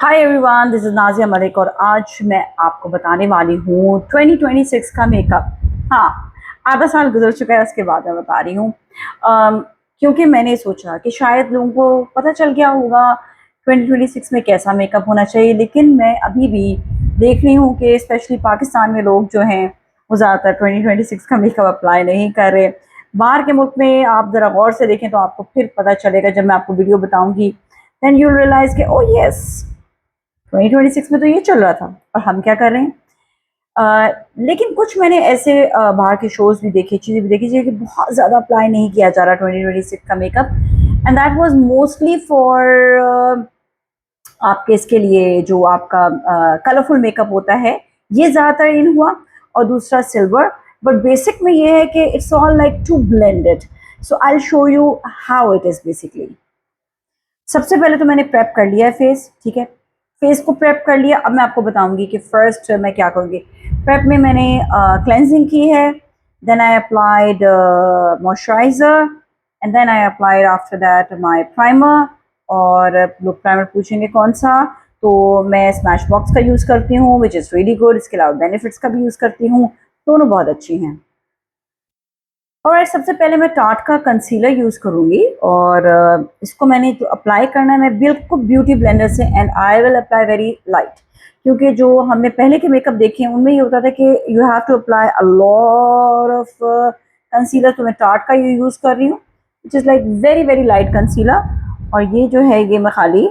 Hi everyone, this is Nazia Malik और आज मैं आपको बताने वाली हूँ 2026 का मेकअप। हाँ, आधा साल गुजर चुका है, उसके बाद मैं बता रही हूँ। क्योंकि मैंने सोचा कि शायद लोगों को पता चल गया होगा 2026 में कैसा मेकअप होना चाहिए, लेकिन मैं अभी भी देख रही हूँ कि स्पेशली पाकिस्तान में लोग जो हैं वो ज़्यादातर 2026 का मेकअप अप्लाई नहीं कर रहे। बाहर के मुल्क में आप ज़रा गौर से देखें तो आपको फिर पता चलेगा जब मैं आपको वीडियो बताऊँगी। देन यू रियलाइज के ओ यस, 2026 में तो ये चल रहा था और हम क्या कर रहे हैं। लेकिन कुछ मैंने ऐसे बाहर के शोज़ भी देखे, चीज़ें भी देखी कि बहुत ज़्यादा अप्लाई नहीं किया जा रहा 2026 का makeup, and that was mostly for आपके इसके लिए जो आपका कलरफुल मेकअप होता है, ये ज़्यादातर इन हुआ। और दूसरा सिल्वर, बट बेसिक में ये है कि it's all like to blended. So I will show you how it is basically. सबसे पहले तो मैंने प्रेप कर लिया है फेस, ठीक है। फेस को प्रेप कर लिया। अब मैं आपको बताऊंगी कि फर्स्ट मैं क्या करूँगी। प्रेप में मैंने क्लेंजिंग की है, then I applied moisturiser, and then I applied after that my primer. और लोग प्राइमर पूछेंगे कौन सा, तो मैं स्मैश बॉक्स का यूज़ करती हूँ विच इज़ रियली गुड। इसके अलावा बेनिफिट्स का भी यूज़ करती हूँ, दोनों बहुत अच्छी हैं। और सबसे पहले मैं टाट का कंसीलर यूज़ करूँगी और इसको मैंने जो अप्लाई करना है मैं बिल्कुल ब्यूटी ब्लेंडर से, and I will apply very light, क्योंकि जो हमने पहले के मेकअप देखे हैं उनमें ये होता था कि you have to apply a lot of concealer. तो मैं टाट का ये यूज़ कर रही हूँ which is like very very light concealer. और ये जो है ये मैं खाली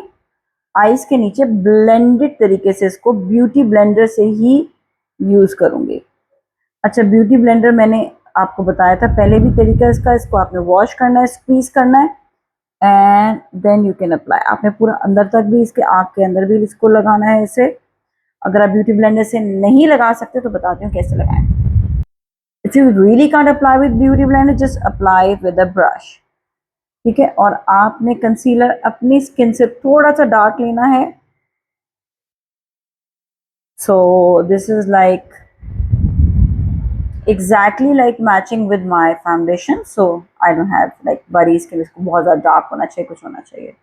आईज के नीचे ब्लेंडेड तरीके से इसको ब्यूटी ब्लेंडर से ही यूज़ करूँगी। अच्छा, ब्यूटी ब्लेंडर मैंने आपको बताया था पहले भी तरीका इसका। इसको आपने वॉश करना है, स्क्वीज करना है, and then you can apply. आपने पूरा अंदर तक भी, इसके आँख के अंदर भी इसको लगाना है इसे। अगर आप ब्यूटी ब्लेंडर से नहीं लगा सकते तो बताती हूँ कैसे लगाएं। If you really can't apply with beauty blender, just apply with a brush, ठीक है। और आपने कंसीलर अपनी स्किन से थोड़ा सा डार्क लेना है। सो this is like exactly like matching with my foundation, so I don't have like worries कि इसको बहुत ज़्यादा dark होना चाहिए, कुछ होना चाहिए।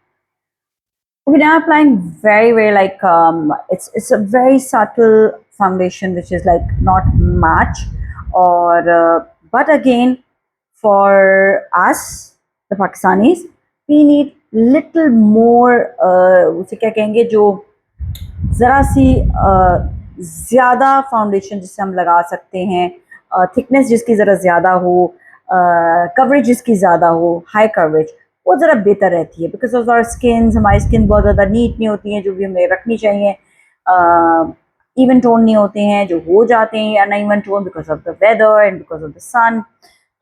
Okay, now applying very very like it's a very subtle foundation which is like not much, or but again for us the Pakistanis we need little more उसे क्या कहेंगे, जो ज़रा सी ज़्यादा फाउंडेशन जिससे हम लगा सकते हैं, थिकनेस जिसकी ज़रा ज़्यादा हो, कवरेज जिसकी ज़्यादा हो, हाई कवरेज, वो ज़रा बेहतर रहती है। बिकॉज ऑफ आवर स्किन, हमारी स्किन बहुत ज़्यादा नीट नहीं होती हैं, जो भी हमें रखनी चाहिए। इवन टोन नहीं होते हैं, जो हो जाते हैं uneven tone because of the weather and because of the sun.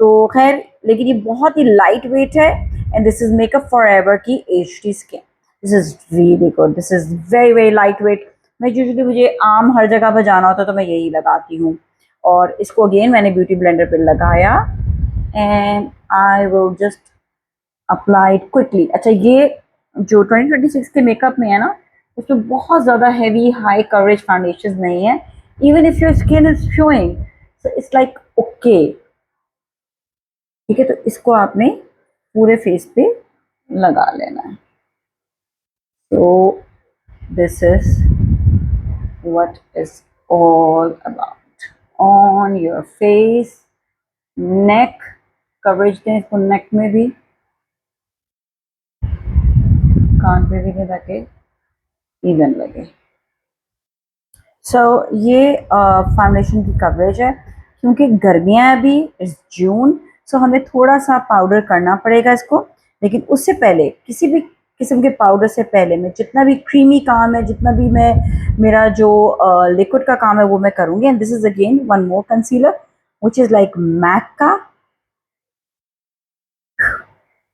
तो खैर, लेकिन ये बहुत ही लाइट वेट है, and this is makeup for ever की H D skin. This is really good, this is very very light weight. मैं usually, मुझे आम हर जगह पर जाना होता है तो मैं यही लगाती हूँ। और इसको अगेन मैंने ब्यूटी ब्लेंडर पे लगाया, and I will just apply it quickly. अच्छा, ये जो 2026 के मेकअप में है ना, उसमें बहुत ज़्यादा हैवी हाई कवरेज फाउंडेशन नहीं है। Even if your skin is showing, so it's like okay, ठीक है। तो इसको आपने पूरे फेस पे लगा लेना है। तो this is what is all about on your face, neck coverage दें इसको, नेक में भी, कान पे भी दें ताकि इवन लगे। सो ये फाउंडेशन की कवरेज है। क्योंकि गर्मियाँ अभी, इट्स जून, सो हमें थोड़ा सा पाउडर करना पड़ेगा इसको। लेकिन उससे पहले, किसी भी किस्म के पाउडर से पहले, मैं जितना भी क्रीमी काम है, जितना भी मैं, मेरा जो लिक्विड का काम है वो मैं करूँगी। And this is again one more concealer which is like MAC का।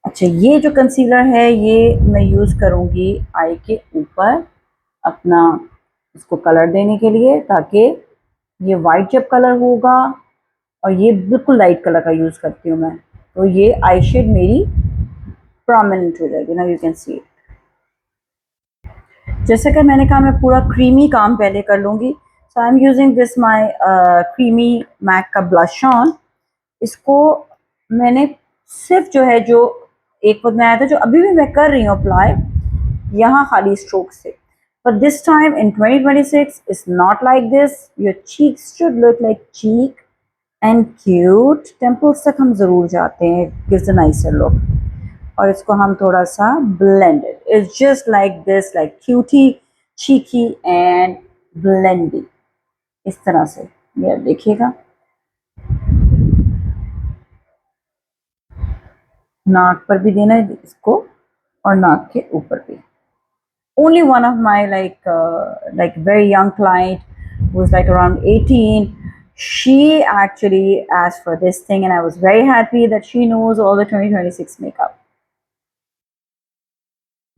अच्छा, ये जो कंसीलर है ये मैं यूज़ करूँगी आई के ऊपर अपना, इसको कलर देने के लिए, ताकि ये वाइट जब कलर होगा, और ये बिल्कुल लाइट कलर का यूज़ करती हूँ मैं, तो ये आई शेड मेरी प्रोमिनेंट हो जाएगी ना, यू कैन सी। जैसे कि मैंने कहा, मैं पूरा क्रीमी काम पहले कर लूँगी। So I am using this my creamy MAC का ब्लश ऑन। इसको मैंने सिर्फ जो है, जो एक वक्त में आया था, जो अभी भी मैं कर रही हूँ अप्लाई, यहाँ खाली स्ट्रोक से। But this time in 2026, it's not like this. Your cheeks should look like cheek and cute. Temples तक हम ज़रूर जाते हैं. Gives a nicer look. और इसको हम थोड़ा सा blended. It's just like this, like cutie, cheeky and blendy. इस तरह से ये देखिएगा. नाक पर भी देना है इसको और नाक के ऊपर भी. Only one of my like very young client who's like around 18, she actually asked for this thing and I was very happy that she knows all the 2026 makeup.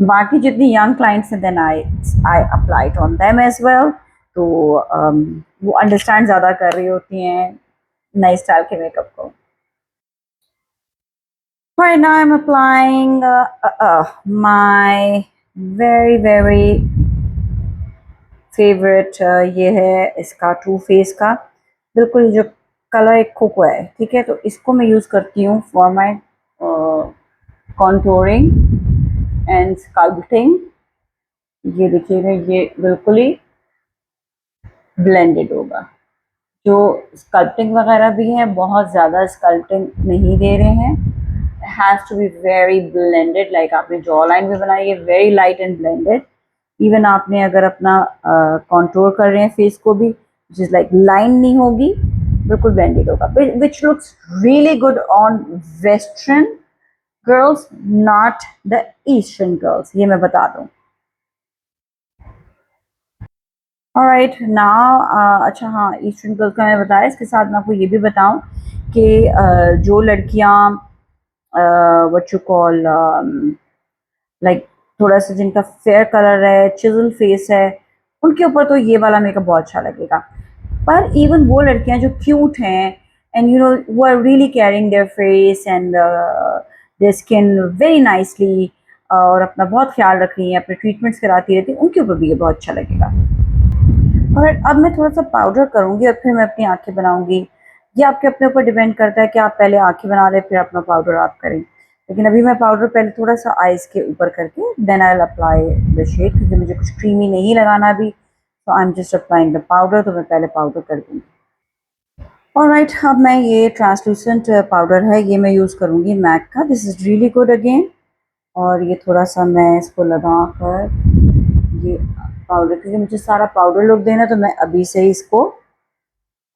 बाकी जितनी young clients हैं then I applied on them as well. तो वो understand ज़्यादा कर रही होती हैं नए स्टाइल के मेकअप को. Right now I'm applying my very favourite ये है इसका टू फेस का. बिल्कुल जो कलर एक कोको है, ठीक है. तो इसको मैं यूज़ करती हूँ for my contouring and sculpting. ये देखिएगा ये बिल्कुल ही ब्लेंडेड होगा. जो स्कल्पटिंग वगैरह भी है बहुत ज़्यादा स्कल्पटिंग नहीं दे रहे हैं. Has to be very blended. Like आपने जॉ लाइन भी बनाई है very light and blended. Even आपने अगर अपना कंट्रोल कर रहे हैं फेस को भी जिस लाइक लाइन नहीं होगी, बिल्कुल ब्लेंडेड होगा. Which looks really good on western girls, not the eastern girls, ये मैं बता दूं. ऑलराइट नाउ अच्छा हाँ, ईस्टर्न गर्ल्स का मैं बताया. इसके साथ मैं आपको ये भी बताऊं कि जो लड़कियां व्हाट यू कॉल लाइक थोड़ा सा जिनका फेयर कलर है, चिजल फेस है, उनके ऊपर तो ये वाला मेकअप बहुत अच्छा लगेगा. पर इवन वो लड़कियां जो क्यूट हैं एंड यू नो वो are really caring their face and their skin very nicely और अपना बहुत ख्याल रख रही हैं, अपने ट्रीटमेंट्स कराती रहती हैं, उनके ऊपर भी ये बहुत अच्छा लगेगा. और अब मैं थोड़ा सा पाउडर करूँगी और फिर मैं अपनी आँखें बनाऊँगी. ये आपके अपने ऊपर डिपेंड करता है कि आप पहले आँखें बना लें फिर अपना पाउडर आप करें. लेकिन अभी मैं पाउडर पहले थोड़ा सा आइज़ के ऊपर करके then I will apply the shade, क्योंकि मुझे कुछ क्रीमी नहीं लगाना अभी. तो I am just applying the powder. तो मैं पहले पाउडर कर दूँगी. ऑलराइट, अब मैं ये ट्रांसलूसेंट पाउडर है ये मैं यूज़ करूँगी मैक का. This is really good again. और ये थोड़ा सा मैं इसको लगा कर ये पाउडर, क्योंकि मुझे सारा पाउडर लुक देना तो मैं अभी से ही इसको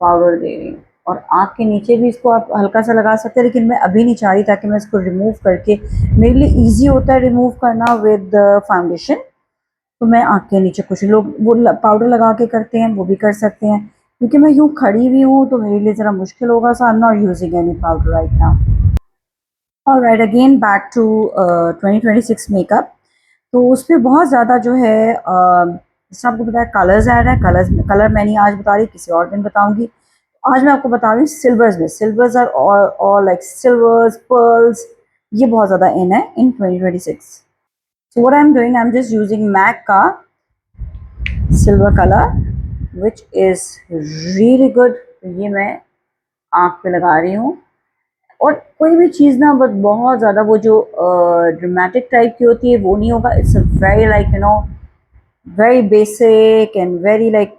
पाउडर दे रही हूँ. और आँख के नीचे भी इसको आप हल्का सा लगा सकते हैं, लेकिन मैं अभी नहीं चाह रही ताकि मैं इसको रिमूव करके, मेरे लिए इजी होता है रिमूव करना विद फाउंडेशन. तो मैं आँख के नीचे, कुछ लोग वो पाउडर लगा के करते हैं, वो भी कर सकते हैं. क्योंकि मैं यूँ खड़ी हुई हूँ तो मेरे लिए ज़रा मुश्किल होगा. So I am not using any powder right now. Alright, again back to 2026 makeup. तो उसमें बहुत ज़्यादा जो है जैसे आपको बताया कलर्स ऐड है. कलर मैं नहीं आज बता रही, किसी और दिन बताऊंगी. आज मैं आपको बता रही हूँ सिल्वर्स में. Silvers are all like silvers, pearls, ये बहुत ज़्यादा इन है in 2026. So what I am doing, I am just using MAC का silver colour which is really good. ये मैं आँख पे लगा रही हूँ. और कोई भी चीज़ ना बस बहुत ज़्यादा वो जो ड्रामेटिक टाइप की होती है वो नहीं होगा. It's a very like you know very basic and very like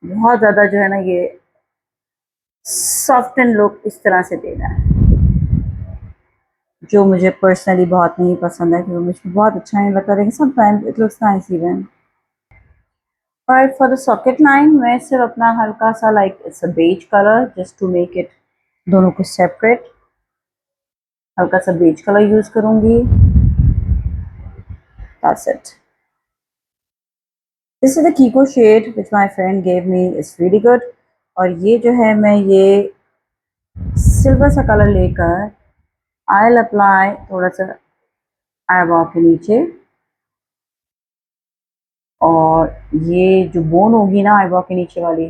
बहुत ज़्यादा जो है ना ये सॉफ्ट एंड लुक इस तरह से देना है, जो मुझे पर्सनली बहुत नहीं पसंद है, क्योंकि मुझे बहुत अच्छा नहीं लगता. लेकिन sometimes it looks nice even. और फॉर द सॉकेट लाइन मैं सिर्फ अपना हल्का सा like it's a beige colour just to make it दोनों को सेपरेट. हल्का सा बेज कलर यूज़ करूँगी. That's it. This is the Kiko shade which my friend gave me. It's really good. और ये जो है मैं ये सिल्वर सा कलर लेकर आई विल अप्लाई थोड़ा सा आईब्रो के नीचे. और ये जो बोन होगी ना आईब्रो के नीचे वाली,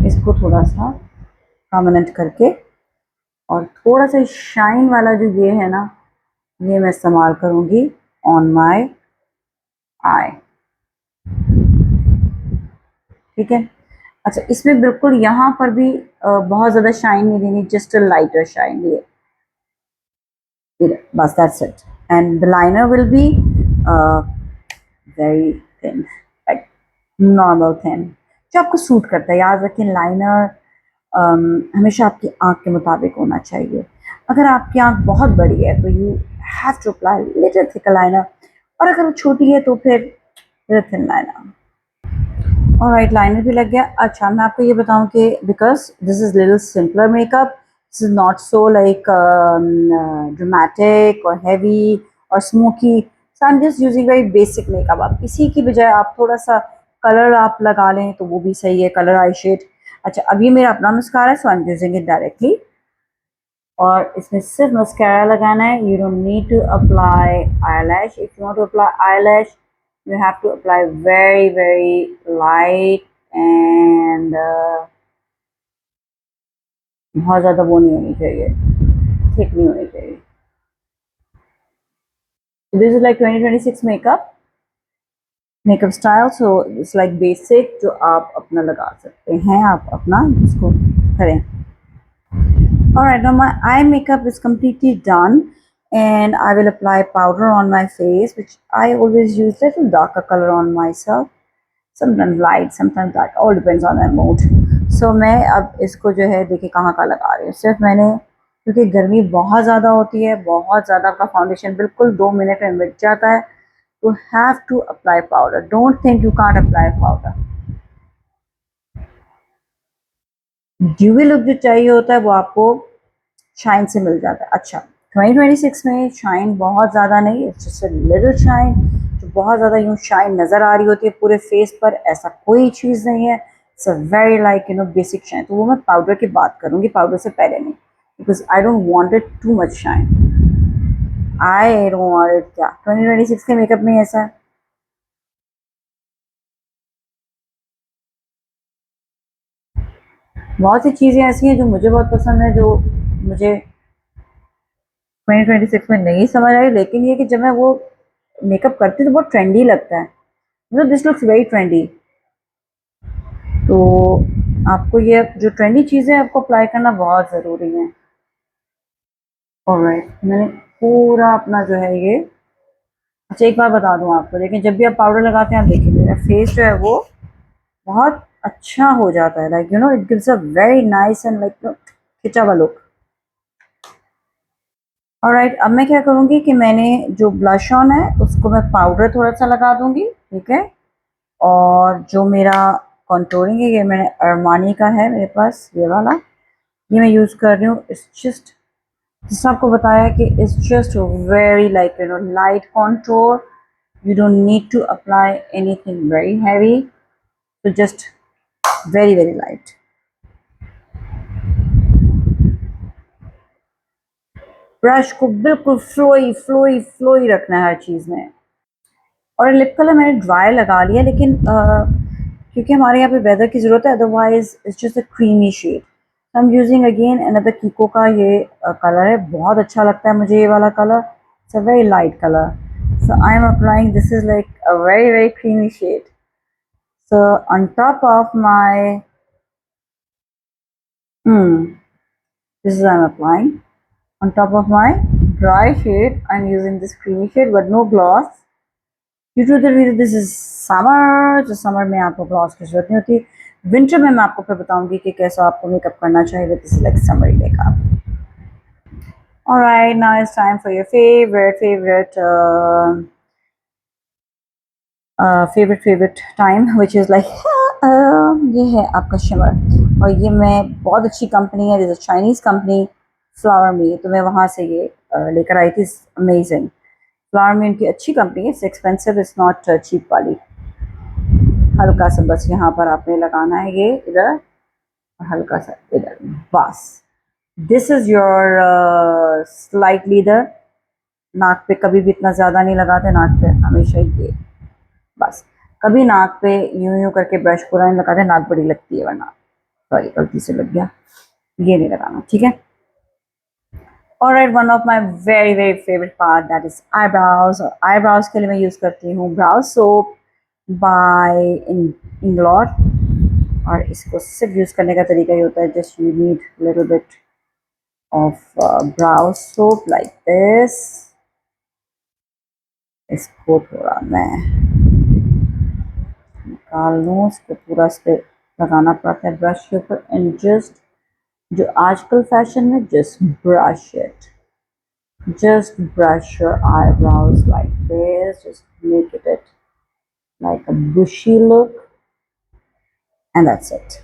इसको थोड़ा सा परमानेंट करके और थोड़ा सा शाइन वाला जो ये है ना ये मैं इस्तेमाल करूँगी ऑन माई आई. ठीक है. अच्छा, इसमें बिल्कुल यहाँ पर भी बहुत ज़्यादा शाइन नहीं देनी, जस्ट अ लाइटर शाइन. ये बस that's it. And the liner will be very thin, like normal thin, जो आपको सूट करता है। याद रखें लाइनर हमेशा आपकी आंख के मुताबिक होना चाहिए। अगर आपकी आंख बहुत बड़ी है तो you have to apply little thicker liner, और अगर वो छोटी है तो फिर थिन लाइनर। और राइट लाइनर भी लग गया। अच्छा मैं आपको ये बताऊं कि because this is little simpler makeup, this is not so like dramatic और हैवी और smoky, so I am just using very basic makeup. आप इसी की बजाय आप थोड़ा सा कलर आप लगा लें तो वो भी सही है, कलर आई शेड। अच्छा अब ये मेरा अपना मस्कारा है, so I am using it directly, और इसमें सिर्फ मस्कारा लगाना है। You don't need to apply eyelash. If you want to apply eyelash, you have to apply very very light and बहुत ज़्यादा वो नहीं होनी चाहिए, थिक नहीं होनी चाहिए। This is like 2026 makeup style, so it's like basic जो आप अपना लगा सकते हैं, आप अपना इसको करें। Alright, now my eye makeup is completely done, and I will apply powder on my face, which I always use little darker color on myself. Sometimes light, sometimes dark, all depends on my mood. So मैं अब इसको जो है देखिए कहाँ का लगा रही हूँ। सिर्फ मैंने, क्योंकि गर्मी बहुत ज़्यादा होती है, बहुत ज़्यादा आपका फाउंडेशन बिल्कुल 2 मिनट में मिट जाता है, तो have to apply powder. Don't think you can't apply powder. Dewy look जो चाहिए होता है वो आपको शाइन से मिल जाता है। अच्छा 2026 में शाइन बहुत ज़्यादा नहीं, it's just a little shine, जो बहुत ज़्यादा यूँ शाइन नज़र आ रही होती है पूरे फेस पर, ऐसा कोई चीज़ नहीं है। It's a very like basic shine. तो वो मैं पाउडर की बात करूँगी, पाउडर से पहले नहीं, because I don't want it too much shine. I don't want it, क्या 2026 के मेकअप में ऐसा है। बहुत सी चीज़ें ऐसी हैं जो मुझे बहुत पसंद है, जो मुझे 2026 में नहीं समझ आई, लेकिन ये कि जब मैं वो मेकअप करती हूँ तो बहुत ट्रेंडी लगता है, मतलब दिस लुक्स वेरी ट्रेंडी। तो आपको ये जो ट्रेंडी चीज़ें आपको अप्लाई करना बहुत ज़रूरी है। ऑलराइट मैंने पूरा अपना जो है ये, अच्छा एक बार बता दूं आपको, लेकिन जब भी आप पाउडर लगाते हैं आप देखिए मेरा फेस जो है वो बहुत अच्छा हो जाता है, like it gives a very nice and like खिंचा हुआ लुक। ऑलराइट अब मैं क्या करूँगी कि मैंने जो ब्लश ऑन है उसको मैं पाउडर थोड़ा सा लगा दूंगी, ठीक है। और जो मेरा कॉन्टोरिंग है ये मैंने अरमानी का है मेरे पास, ये वाला, ये मैं यूज़ कर रही हूँ। इट्स जस्ट, जिसने आपको बताया कि it's just very like light contour, you don't need to apply anything very heavy, so just very very light। Brush को बिल्कुल फ्लोई फ्लोई फ्लोई रखना है हर चीज़ में। और लिप कलर मैंने ड्राई लगा लिया, लेकिन क्योंकि हमारे यहाँ पे वेदर की ज़रूरत है, otherwise it's just a creamy shade. I am using again another Kiko का ये कलर है, बहुत अच्छा लगता है मुझे ये वाला colour. It's a very light colour, so I am applying, this is like a very very creamy shade. So on top of my this is I'm applying on top of my dry shade, I'm using this creamy shade but no gloss, due to the reason this is summer, तो summer में आपको gloss की जरूरत नहीं होती। Winter में मैं आपको फिर बताऊंगी कि कैसा आपको मेकअप करना चाहिए, this is like summary makeup. Alright, now it's time for your favorite time, which is like ये है आपका शिमर। और ये मैं बहुत अच्छी कंपनी है, जैसे चाइनीज़ कंपनी फ्लावर मी, तो मैं वहाँ से ये लेकर आई थी। अमेजिंग, फ्लावर मी उनकी अच्छी कंपनी है, it's expensive, it's not cheap वाली। हल्का सा बस यहाँ पर आपने लगाना है ये इधर, हल्का सा इधर, बस। दिस इज़ योर स्लाइटली इधर, नाक पे कभी भी इतना ज़्यादा नहीं लगाते, नाक पे हमेशा ये बस। कभी नाक पे यूं यूं करके ब्रश पूरा नहीं लगाते, नाक बड़ी लगती है वरना, सॉरी गलती से लग गया, ये नहीं लगाना, ठीक है। Alright, one of my very very favourite part that is eyebrows. और आईब्राउज के लिए मैं यूज़ करती हूँ ब्राउ सोप बाय इंग्लॉट। और इसको सिर्फ यूज़ करने का तरीका ये होता है, just you need little bit of brow soap like this, इसको थोड़ा मैं निकाल लूँ, इसको पूरा इस पे लगाना पड़ता है ब्रश के ऊपर एंड जस्ट जो आजकल फैशन में just brush it, just brush your eyebrows like this, just make it like a bushy look and that's it.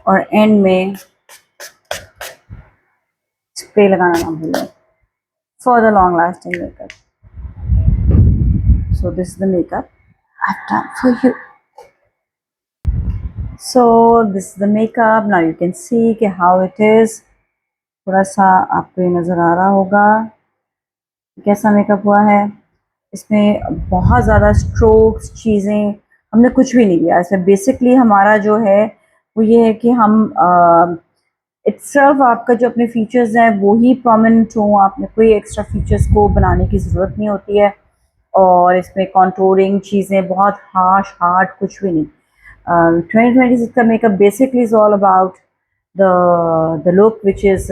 और एंड में स्प्रे लगाना ना भूलें for the long lasting makeup. So this is the makeup I've done for you. So this is the makeup. Now you can see कि how it is. थोड़ा सा आपको ये नज़र आ रहा होगा कैसा मेकअप हुआ है। इसमें बहुत ज़्यादा स्ट्रोक्स चीज़ें हमने कुछ भी नहीं किया। इसमें बेसिकली हमारा जो है वो ये है कि हम इट्सल्फ आपका जो अपने फीचर्स हैं वो ही प्रोमिनेंट हों, आपने कोई एक्स्ट्रा फीचर्स को बनाने की ज़रूरत नहीं होती है। और इसमें कॉन्टूरिंग चीज़ें बहुत हार्ड कुछ भी नहीं। 2026 का makeup basically is all about the look which is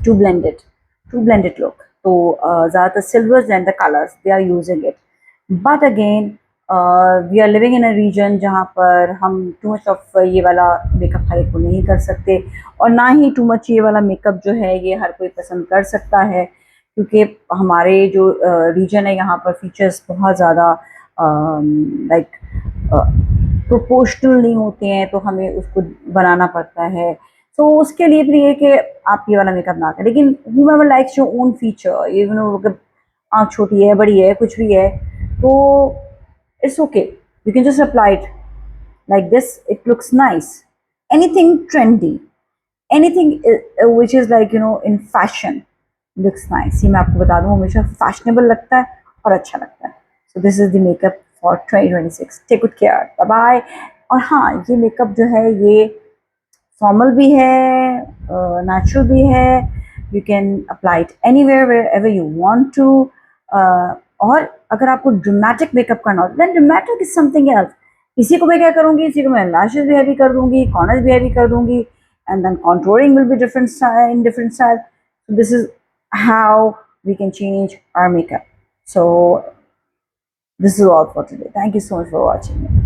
to blended look. तो ज़्यादातर silvers and the colours they are using it, but again we are living in a region जहाँ पर हम टू मच ऑफ ये वाला makeup हर एक को नहीं कर सकते, और ना ही टू मच ये वाला मेकअप जो है ये हर कोई पसंद कर सकता है, क्योंकि हमारे जो रीजन है यहाँ पर फीचर्स बहुत ज़्यादा लाइक प्रोपोर्शनल नहीं होते हैं, तो हमें उसको बनाना पड़ता है। तो उसके लिए भी ये कि आप ये वाला मेकअप ना करें, लेकिन whoever likes your own feature, even अगर आँख छोटी है बड़ी है कुछ भी है तो it's okay, you can just apply it like this, it looks nice. Anything trendy, anything which is like in fashion looks nice, ये मैं आपको बता दूँ हमेशा फैशनेबल लगता है और अच्छा लगता है। So this is the makeup for 2026. Take good care, bye bye. और हाँ, ये मेकअप जो है ये फॉर्मल भी है, नेचुरल भी है, you can apply it anywhere wherever you want to. और अगर आपको ड्रामेटिक मेकअप करना हो then dramatic is something else. इसी को मैं क्या करूँगी, इसी को मैं लैशेस भी हैवी कर दूँगी, कॉर्नर्स भी हैवी कर दूँगी, and then contouring will be different style in different style. So this is how we can change our makeup. So this is all for today. Thank you so much for watching.